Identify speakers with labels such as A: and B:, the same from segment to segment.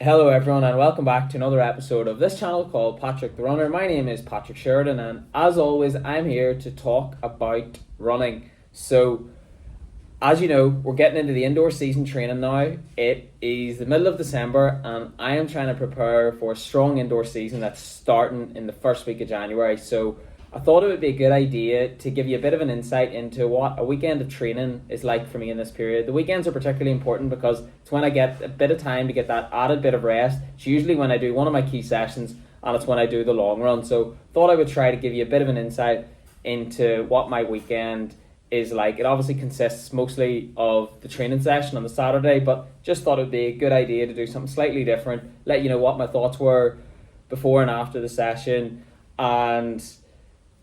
A: Hello everyone and welcome back to another episode of this channel called Patrick the Runner. My name is Patrick Sheridan and as always I'm here to talk about running. So as you know, we're getting into the indoor season training now. It is the middle of December and I am trying to prepare for a strong indoor season that's starting in the first week of January. So I thought it would be a good idea to give you a bit of an insight into what a weekend of training is like for me in this period. The weekends are particularly important because it's when I get a bit of time to get that added bit of rest. It's usually when I do one of my key sessions and it's when I do the long run. So thought I would try to give you a bit of an insight into what my weekend is like. It obviously consists mostly of the training session on the Saturday, but just thought it would be a good idea to do something slightly different, let you know what my thoughts were before and after the session, and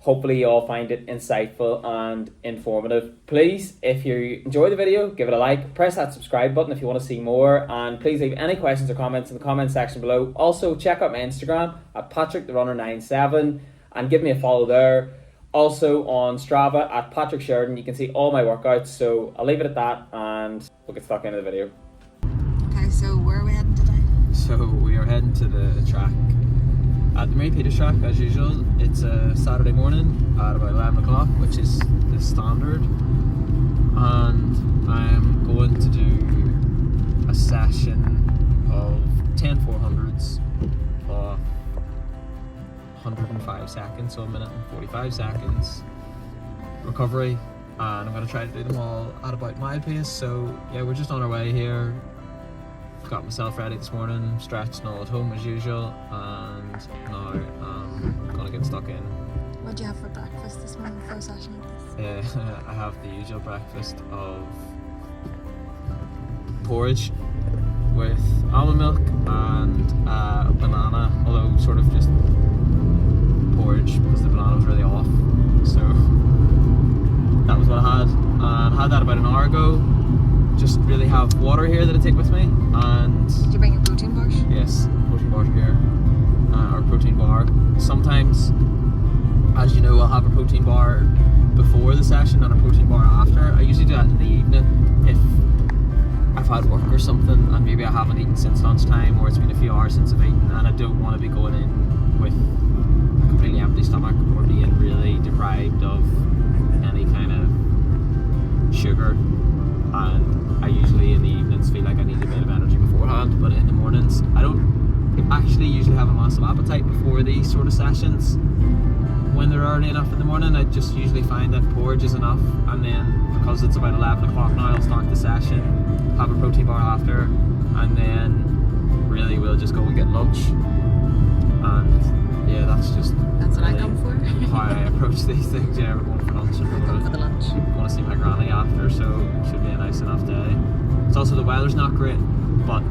A: hopefully you all find it insightful and informative. Please, if you enjoy the video, give it a like, press that subscribe button if you want to see more, and please leave any questions or comments in the comment section below. Also, check out my Instagram at PatrickTheRunner97 and give me a follow there. Also on Strava at Patrick Sheridan, you can see all my workouts. So I'll leave it at that and we'll get stuck into the video.
B: Okay, so where are we heading today?
A: So we are heading to the track at the Mary Peters track as usual. It's a Saturday morning at about 11 o'clock, which is the standard, and I'm going to do a session of 10 400s of 105 seconds, so a minute and 45 seconds recovery, and I'm going to try to do them all at about my pace. So yeah, we're just on our way here. Got myself ready this morning, stretching all at home as usual, and now I'm gonna get stuck in.
B: What do you have for breakfast this morning for a session like this?
A: I have the usual breakfast of porridge with almond milk and a banana, although sort of just porridge because the banana was really off. So that was what I had, and I had that about an hour ago. Just really have water here that I take with me, and
B: did you bring your protein bars?
A: Yes, protein bars are here, or protein bar. Sometimes, as you know, I'll have a protein bar before the session and a protein bar after. I usually do that in the evening if I've had work or something and maybe I haven't eaten since lunchtime, or it's been a few hours since I've eaten and I don't want to be going in with a completely empty stomach or being really deprived of any kind of sugar. And I usually in the evenings feel like I need a bit of energy beforehand, but in the mornings I don't actually usually have a massive appetite before these sort of sessions. When they're early enough in the morning, I just usually find that porridge is enough, and then because it's about 11 o'clock now, I'll start the session, have a protein bar after, and then really we'll just go and get lunch. And yeah, that's
B: what I come for.
A: How I approach these things. Yeah, we're going for lunch.
B: I come for the lunch.
A: Going to see my granny after, so it should be a nice enough day. It's also, the weather's not great, but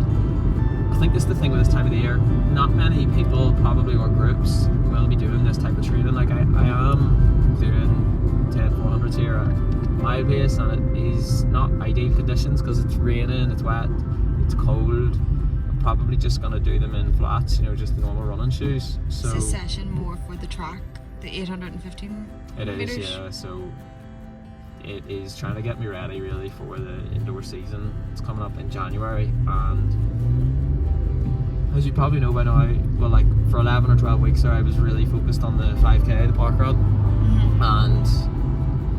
A: I think this is the thing with this time of the year. Not many people probably, or groups, will be doing this type of training. Like I am doing 10 400s here at my pace, and it is not ideal conditions because it's raining, it's wet, it's cold. I'm probably just going to do them in flats, just the normal running shoes. So
B: is this session more for the track, the 815
A: it
B: meters?
A: is, yeah. So it is trying to get me ready really for the indoor season. It's coming up in January, and as you probably know by now, well, like for 11 or 12 weeks there, I was really focused on the 5k, the park run, and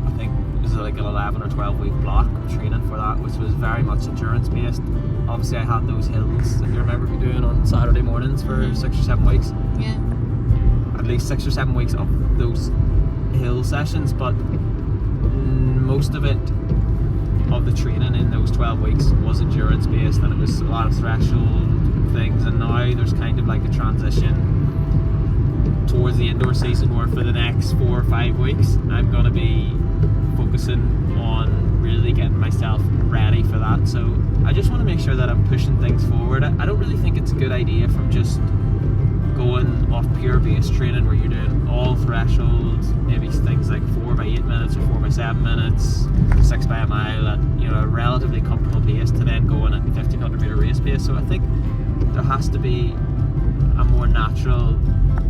A: I think it was like an 11 or 12 week block of training for that, which was very much endurance based. Obviously I had those hills that you remember me doing on Saturday mornings for 6 or 7 weeks.
B: Yeah.
A: At least 6 or 7 weeks of those hill sessions, but most of it, of the training in those 12 weeks was endurance based, and it was a lot of threshold things. And now there's kind of like a transition towards the indoor season where for the next 4 or 5 weeks I'm going to be focusing on really getting myself ready for that. So I just want to make sure that I'm pushing things forward. I don't really think it's a good idea from just going off pure base training where you're doing all thresholds, maybe things like 4 by 8 minutes or 4 by 7 minutes, 6 by a mile at a relatively comfortable pace, to then going at 1500 meter race pace. So I think there has to be a more natural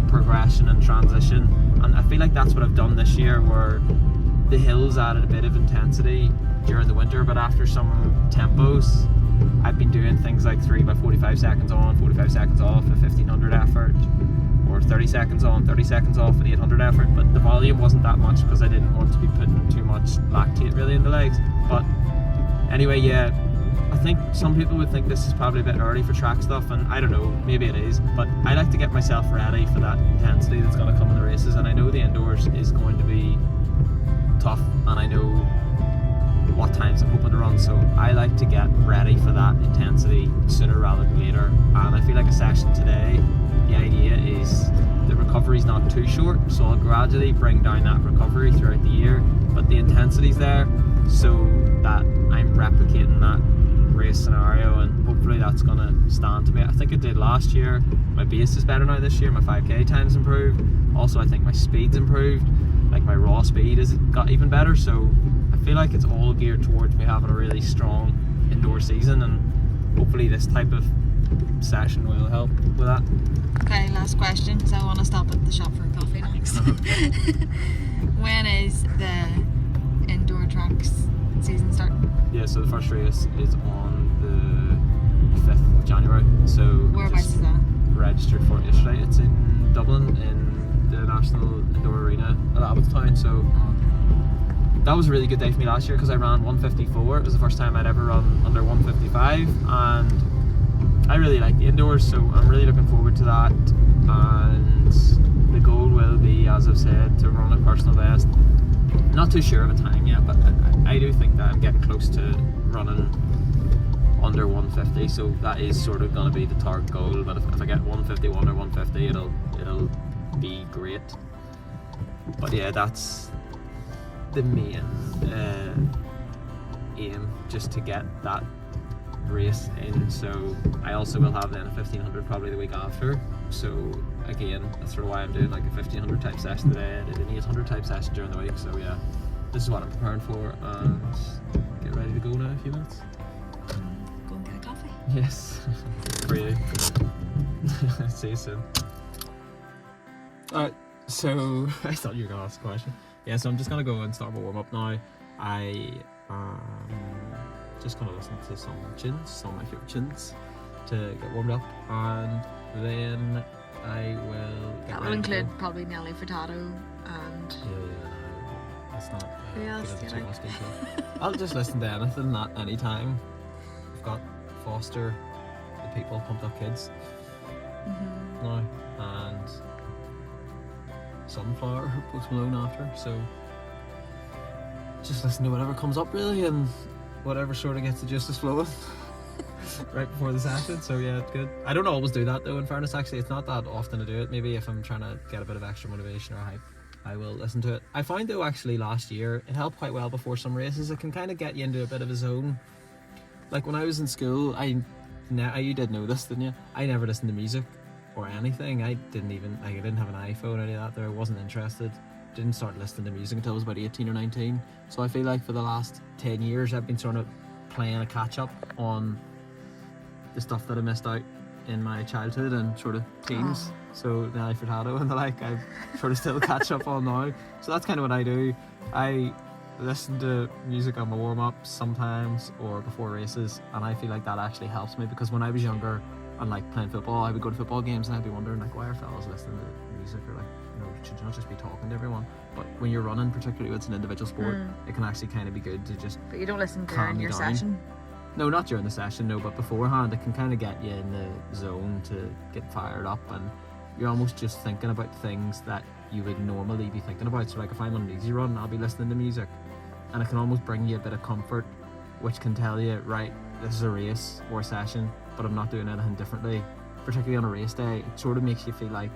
A: progression and transition, and I feel like that's what I've done this year, where the hills added a bit of intensity during the winter, but after some tempos I've been doing things like 3 by 45 seconds on, 45 seconds off, a 1500 effort, or 30 seconds on, 30 seconds off, an 800 effort. But the volume wasn't that much because I didn't want to be putting too much lactate really in the legs. But anyway, yeah, I think some people would think this is probably a bit early for track stuff, and I don't know, maybe it is, but I like to get myself ready for that intensity that's going to come in the races. And I know the indoors is going to be tough, and I know what times I'm hoping to run, so I like to get ready for that intensity sooner rather than later. And I feel like a session today, the idea is the recovery's not too short, so I'll gradually bring down that recovery throughout the year, but the intensity's there so that I'm replicating that race scenario, and hopefully that's going to stand to me. I think it did last year. My base is better now this year, my 5k time's improved. Also, I think my speed's improved, like my raw speed has got even better, so I feel like it's all geared towards me having a really strong indoor season, and hopefully this type of session will help with that.
B: Okay, last question, because I want to stop at the shop for a coffee next. When is the indoor tracks season starting?
A: Yeah, so the first race is on the 5th of January. So
B: whereabouts is that?
A: Registered for it yesterday. It's in Dublin in the National Indoor Arena at Abbottstown. So that was a really good day for me last year because I ran 154. It was the first time I'd ever run under 155, and I really like the indoors, so I'm really looking forward to that. And the goal will be, as I've said, to run a personal best. Not too sure of a time yet, but I do think that I'm getting close to running under 150, so that is sort of going to be the target goal. But if I get 151 or 150, it'll be great. But yeah, that's the main aim, just to get that race in. So I also will have then a 1500 probably the week after, so again that's sort of why I'm doing like a 1500 type session today. I did an 800 type session during the week, so yeah, this is what I'm preparing for, and get ready to go now in a few minutes.
B: Go and get a coffee.
A: Yes. For you. See you soon. Alright, so I thought you were going to ask a question. Yeah, so I'm just going to go and start my warm up now. I just going to listen to some of my favourite tunes to get warmed up, and then I will get
B: That
A: ready
B: will include
A: to go.
B: probably Nelly Furtado and
A: That's not
B: Who else
A: get
B: do you
A: into too
B: like?
A: much detail. I'll just listen to anything at any time. I've got Foster, The People, Pumped Up Kids now, and Sunflower, Post Malone after, so just listen to whatever comes up really, and whatever sort of gets the juices flowing right before the session. So yeah, it's good. I don't always do that though, in fairness. Actually, it's not that often to do it. Maybe if I'm trying to get a bit of extra motivation or hype, I will listen to it. I find though, actually last year it helped quite well before some races. It can kind of get you into a bit of a zone. Like when I was in school, you did know this, didn't you? I never listened to music or anything. I didn't have an iPhone or any of that there. I wasn't interested. Didn't start listening to music until I was about 18 or 19. So I feel like for the last 10 years I've been sort of playing a catch up on the stuff that I missed out in my childhood and sort of teens. So Nelly Furtado and the like, I've sort of still catch up on now. So that's kind of what I do. I listen to music on my warm-ups sometimes or before races, and I feel like that actually helps me, because when I was younger and like playing football, I would go to football games and I'd be wondering like, why are fellas listening to music, or like, you know, should you not just be talking to everyone? But when you're running, particularly when it's an individual sport, it can actually kind of be good to just
B: But you don't listen
A: calm
B: during
A: you
B: your
A: down.
B: session.
A: No, not during the session, no, but beforehand it can kind of get you in the zone to get fired up, and you're almost just thinking about things that you would normally be thinking about. So like if I'm on an easy run, I'll be listening to music, and it can almost bring you a bit of comfort, which can tell you, right, this is a race or a session, but I'm not doing anything differently. Particularly on a race day, it sort of makes you feel like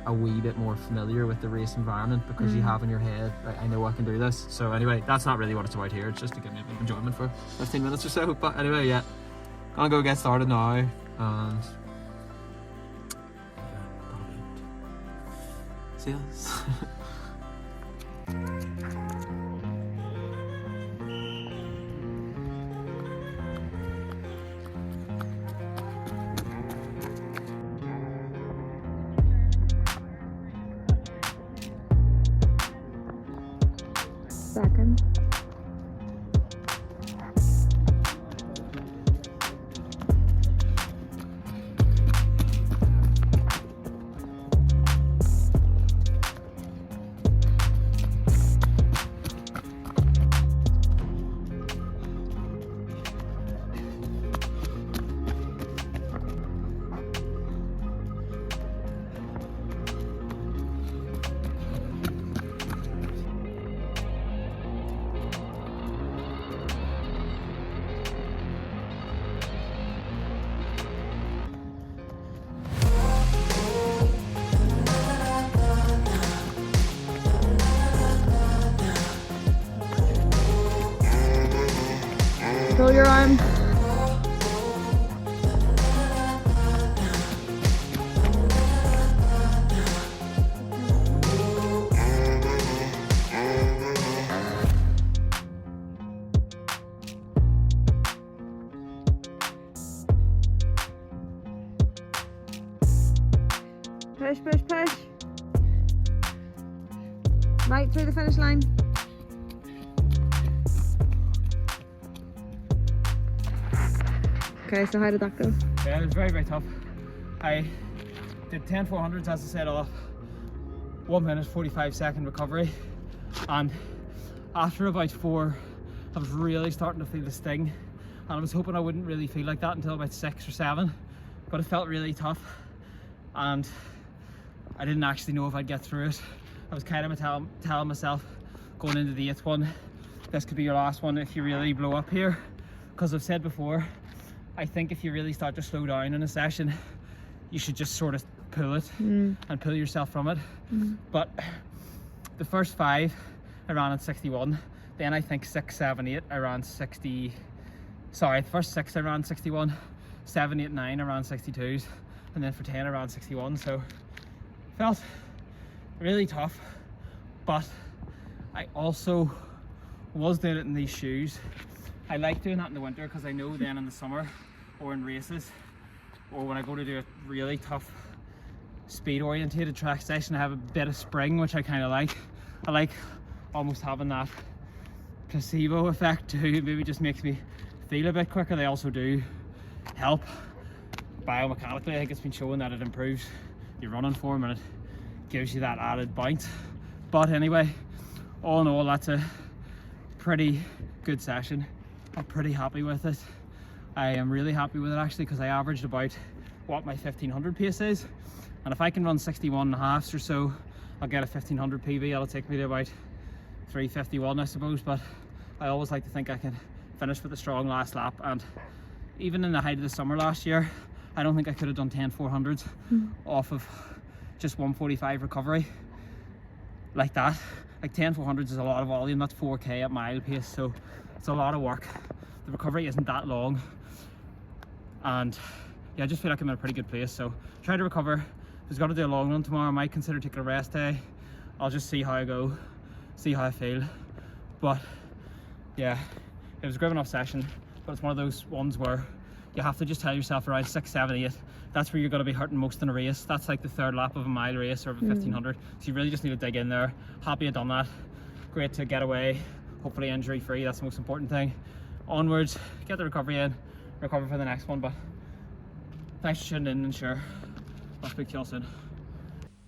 A: a wee bit more familiar with the race environment, because you have in your head, like, I know I can do this. So anyway, that's not really what it's about here. It's just to give me a bit of enjoyment for 15 minutes or so. But anyway, yeah, gonna go get started now, and see us.
B: Second. Push, push, push. Right through the finish line. Okay, so how did that go?
A: Yeah, it was very, very tough. I did 10 400s, as I said, off 1 minute 45-second recovery, and after about 4 I was really starting to feel the sting, and I was hoping I wouldn't really feel like that until about 6 or 7, but it felt really tough and I didn't actually know if I'd get through it. I was kind of telling myself going into the 8th one, this could be your last one if you really blow up here, because I've said before, I think if you really start to slow down in a session, you should just sort of pull it and pull yourself from it. But the first 5 I ran at 61, then I think 6, 7, 8 I ran 60, sorry, the first 6 I ran 61, 7, 8, 9 I ran 62s, and then for 10 I ran 61, so felt really tough. But I also was doing it in these shoes. I like doing that in the winter because I know then in the summer or in races or when I go to do a really tough speed orientated track session, I have a bit of spring, which I kind of like. I like almost having that placebo effect too. Maybe just makes me feel a bit quicker. They also do help biomechanically. I think it's been shown that it improves your running form and it gives you that added bounce. But anyway, all in all, that's a pretty good session. I'm pretty happy with it. I am really happy with it actually, because I averaged about what my 1500 pace is, and if I can run 61.5s or so, I'll get a 1500 PB. It'll take me to about 351 I suppose, but I always like to think I can finish with a strong last lap. And even in the height of the summer last year, I don't think I could have done 10 400s off of just 145 recovery like that. Like 10 400s is a lot of volume, that's 4k at mile pace, so it's a lot of work. The recovery isn't that long, and yeah, I just feel like I'm in a pretty good place. So try to recover. If I was going to do a long run tomorrow, I might consider taking a rest day. I'll just see how I go, see how I feel. But yeah, it was a good enough session, but it's one of those ones where you have to just tell yourself around 6, 7, 8, that's where you're going to be hurting most in a race. That's like the 3rd lap of a mile race or of a 1500. So you really just need to dig in there. Happy I've done that. Great to get away, hopefully injury free. That's the most important thing. Onwards, get the recovery in, recover for the next one. But thanks for tuning in, and sure, I'll speak to you all soon.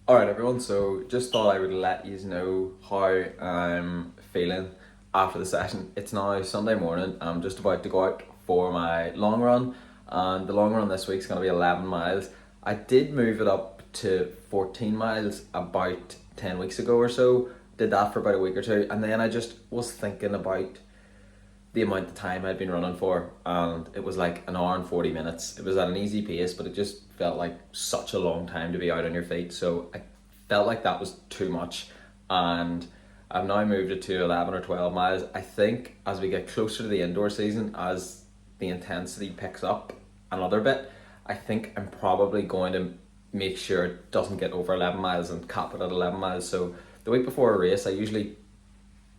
A: Alright everyone, so just thought I would let you know how I'm feeling after the session. It's now Sunday morning. I'm just about to go out for my long run, and the long run this week is going to be 11 miles. I did move it up to 14 miles about 10 weeks ago or so. Did that for about a week or 2, and then I just was thinking about the amount of time I'd been running for, and it was like an hour and 40 minutes. It was at an easy pace, but it just felt like such a long time to be out on your feet, so I felt like that was too much, and I've now moved it to 11 or 12 miles. I think as we get closer to the indoor season, as the intensity picks up another bit, I think I'm probably going to make sure it doesn't get over 11 miles and cap it at 11 miles. So the week before a race, I usually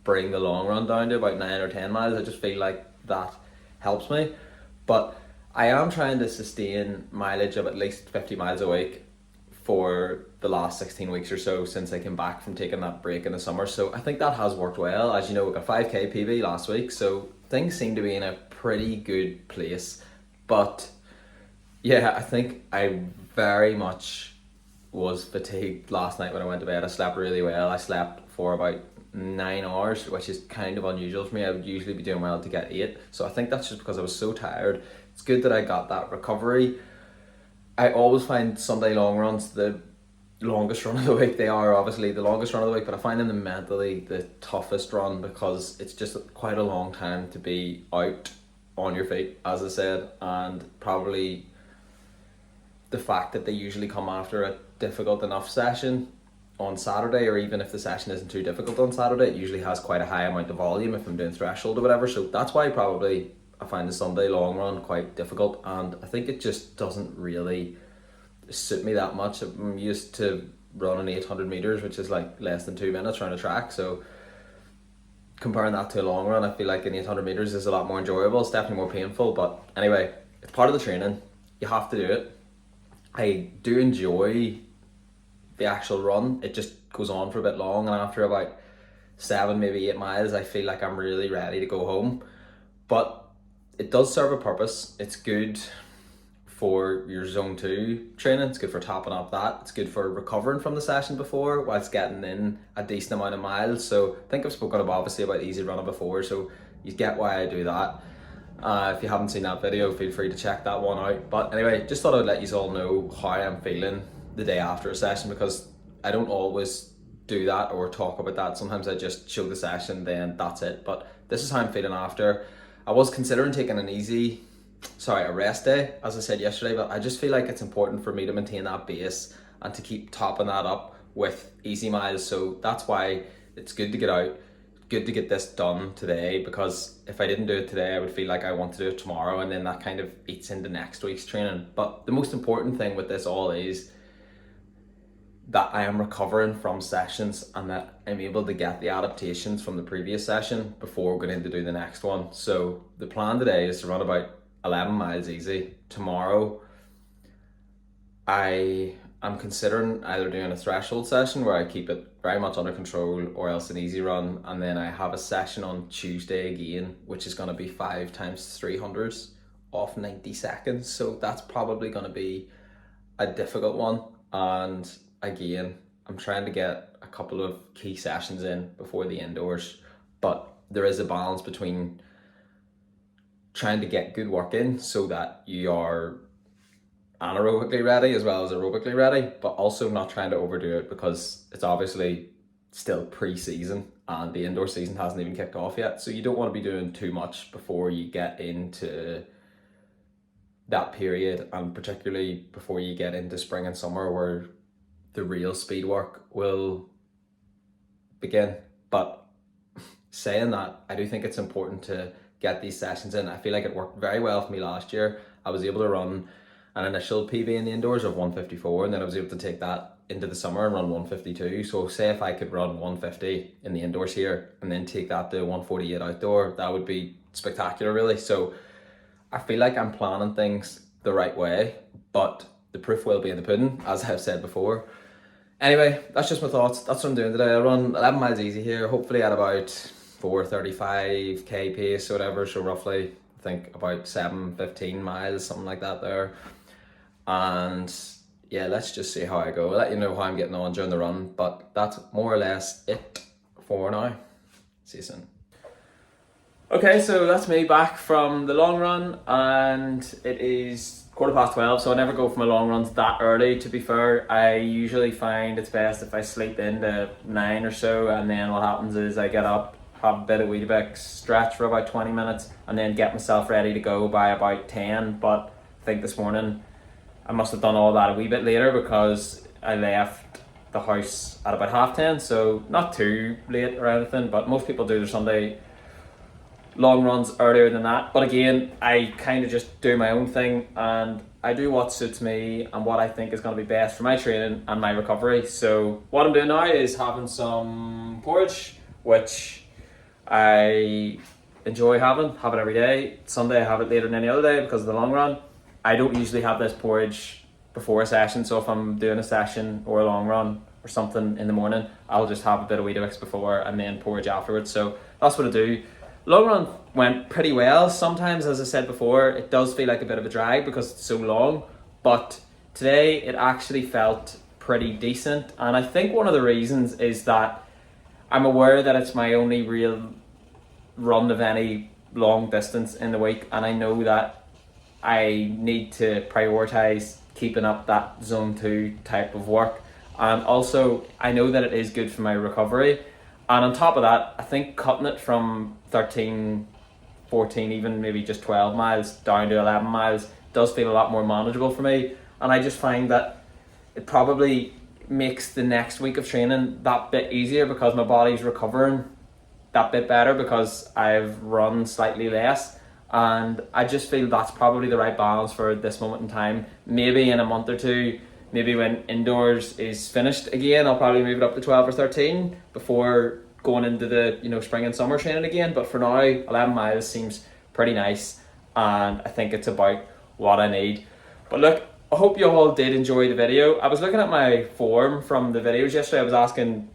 A: bring the long run down to about 9 or 10 miles. I just feel like that helps me. But I am trying to sustain mileage of at least 50 miles a week for the last 16 weeks or so since I came back from taking that break in the summer. So I think that has worked well. As you know, we got 5k PB last week, so things seem to be in a pretty good place. But yeah, I think I very much was fatigued last night when I went to bed. I slept really well. I slept for about 9 hours, which is kind of unusual for me. I would usually be doing well to get 8, so I think that's just because I was so tired. It's good that I got that recovery. I always find Sunday long runs the longest run of the week. They are obviously the longest run of the week, but I find them mentally the toughest run because it's just quite a long time to be out on your feet, as I said, and probably the fact that they usually come after a difficult enough session on Saturday, or even if the session isn't too difficult on Saturday, it usually has quite a high amount of volume if I'm doing threshold or whatever. So that's why probably I find the Sunday long run quite difficult, and I think it just doesn't really suit me that much. I'm used to running 800 meters, which is like less than 2 minutes around a track, so comparing that to a long run, I feel like an 800 meters is a lot more enjoyable. It's definitely more painful, but anyway, it's part of the training. You have to do it. I do enjoy
C: the actual run, it just goes on for a bit long, and after about 7, maybe 8 miles, I feel like I'm really ready to go home. But it does serve a purpose. It's good for your zone 2 training, it's good for topping up that, it's good for recovering from the session before whilst getting in a decent amount of miles. So I think I've spoken obviously about easy running before, so you get why I do that. If you haven't seen that video, feel free to check that one out. But anyway, just thought I'd let you all know how I'm feeling the day after a session, because I don't always do that or talk about that. Sometimes I just show the session, then that's it. But this is how I'm feeling after. I was considering taking a rest day, as I said yesterday, but I just feel like it's important for me to maintain that base and to keep topping that up with easy miles. So that's why it's good to get out, good to get this done today, because if I didn't do it today, I would feel like I want to do it tomorrow, and then that kind of eats into next week's training. But the most important thing with this all is that I am recovering from sessions, and that I'm able to get the adaptations from the previous session before going in to do the next one. So the plan today is to run about 11 miles easy. Tomorrow I am considering either doing a threshold session where I keep it very much under control, or else an easy run, and then I have a session on Tuesday again, which is going to be 5 times 300s off 90 seconds. So that's probably going to be a difficult one, and again, I'm trying to get a couple of key sessions in before the indoors, but there is a balance between trying to get good work in so that you are anaerobically ready as well as aerobically ready, but also not trying to overdo it, because it's obviously still pre-season and the indoor season hasn't even kicked off yet. So you don't want to be doing too much before you get into that period, and particularly before you get into spring and summer where the real speed work will begin. But saying that, I do think it's important to get these sessions in. I feel like it worked very well for me last year. I was able to run an initial PB in the indoors of 154, and then I was able to take that into the summer and run 152. So say if I could run 150 in the indoors here and then take that to 148 outdoor, that would be spectacular really. So I feel like I'm planning things the right way, but the proof will be in the pudding, as I've said before. Anyway, that's just my thoughts. That's what I'm doing today. I run 11 miles easy here, hopefully at about 4:35k pace or whatever, so roughly I think about 7:15 miles, something like that there. And yeah, let's just see how I go. I'll let you know how I'm getting on during the run, but that's more or less it for now. See you soon. Okay, so that's me back from the long run, and it is 12:15, so I never go for my long runs that early, to be fair. I usually find it's best if I sleep into 9 or so, and then what happens is I get up, have a bit of Weetabix, stretch for about 20 minutes, and then get myself ready to go by about 10. But I think this morning I must have done all that a wee bit later, because I left the house at about 10:30, so not too late or anything, but most people do their Sunday long runs earlier than that. But again, I kind of just do my own thing, and I do what suits me and what I think is going to be best for my training and my recovery. So what I'm doing now is having some porridge, which I enjoy having it every day. Sunday I have it later than any other day because of the long run. I don't usually have this porridge before a session, so if I'm doing a session or a long run or something in the morning, I'll just have a bit of Weetabix before and then porridge afterwards. So that's what I do. Long run went pretty well. Sometimes, as I said before, it does feel like a bit of a drag because it's so long, but today it actually felt pretty decent. And I think one of the reasons is that I'm aware that it's my only real run of any long distance in the week, and I know that I need to prioritize keeping up that zone 2 type of work, and also I know that it is good for my recovery. And on top of that, I think cutting it from 13, 14, even maybe just 12 miles down to 11 miles does feel a lot more manageable for me. And I just find that it probably makes the next week of training that bit easier, because my body's recovering that bit better because I've run slightly less. And I just feel that's probably the right balance for this moment in time. Maybe in a month or two, maybe when indoors is finished again, I'll probably move it up to 12 or 13 before going into the spring and summer training again. But for now, 11 miles seems pretty nice, and I think it's about what I need. But look,
A: I hope you all did enjoy the video. I was looking at my form from the videos yesterday. I was asking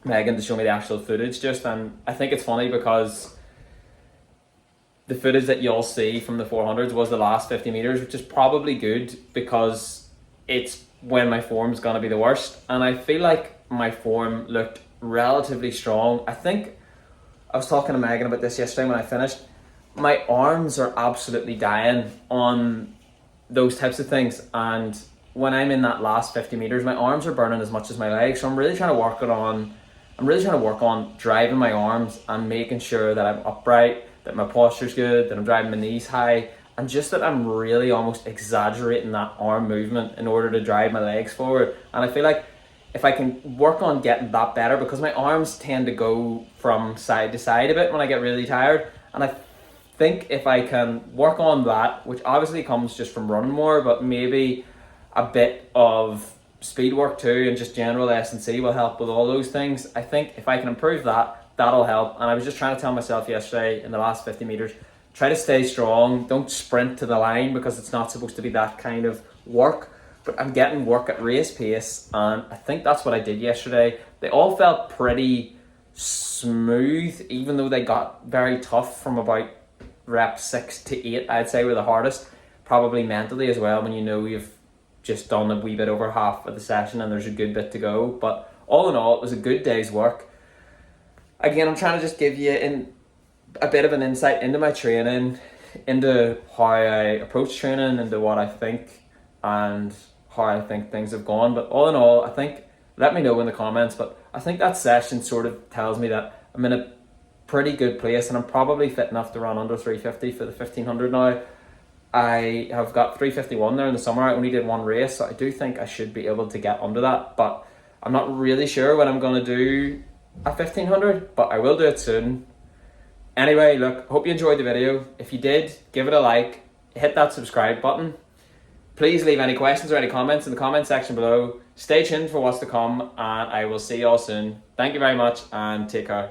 A: Megan to show me the actual footage and I think it's funny because the footage that you'll see from the 400s was the last 50 meters, which is probably good because it's when my form's gonna be the worst. And I feel like my form looked relatively strong. I think I was talking to Megan about this yesterday when I finished. My arms are absolutely dying on those types of things, and when I'm in that last 50 meters, my arms are burning as much as my legs. So I'm really trying to work on driving my arms and making sure that I'm upright, that my posture's good, that I'm driving my knees high, and just that I'm really almost exaggerating that arm movement in order to drive my legs forward. And I feel like if I can work on getting that better, because my arms tend to go from side to side a bit when I get really tired, and I think if I can work on that, which obviously comes just from running more, but maybe a bit of speed work too and just general S&C will help with all those things. I think if I can improve that, that'll help. And I was just trying to tell myself yesterday in the last 50 meters, try to stay strong, don't sprint to the line because it's not supposed to be that kind of work. But I'm getting work at race pace, and I think that's what I did yesterday. They all felt pretty smooth, even though they got very tough from about rep 6 to 8, I'd say, were the hardest. Probably mentally as well, when you know you've just done a wee bit over half of the session and there's a good bit to go. But all in all, it was a good day's work. Again, I'm trying to just give you a bit of an insight into my training, into how I approach training, into what I think and how I think things have gone. But all in all, I think, let me know in the comments, but I think that session sort of tells me that I'm in a pretty good place and I'm probably fit enough to run under 350 for the 1500 now. I have got 351 there in the summer. I only did one race, so I do think I should be able to get under that, but I'm not really sure when I'm going to do a 1500, but I will do it soon. Anyway, look, hope you enjoyed the video. If you did, give it a like, hit that subscribe button. Please leave any questions or any comments in the comment section below. Stay tuned for what's to come, and I will see you all soon. Thank you very much and take care.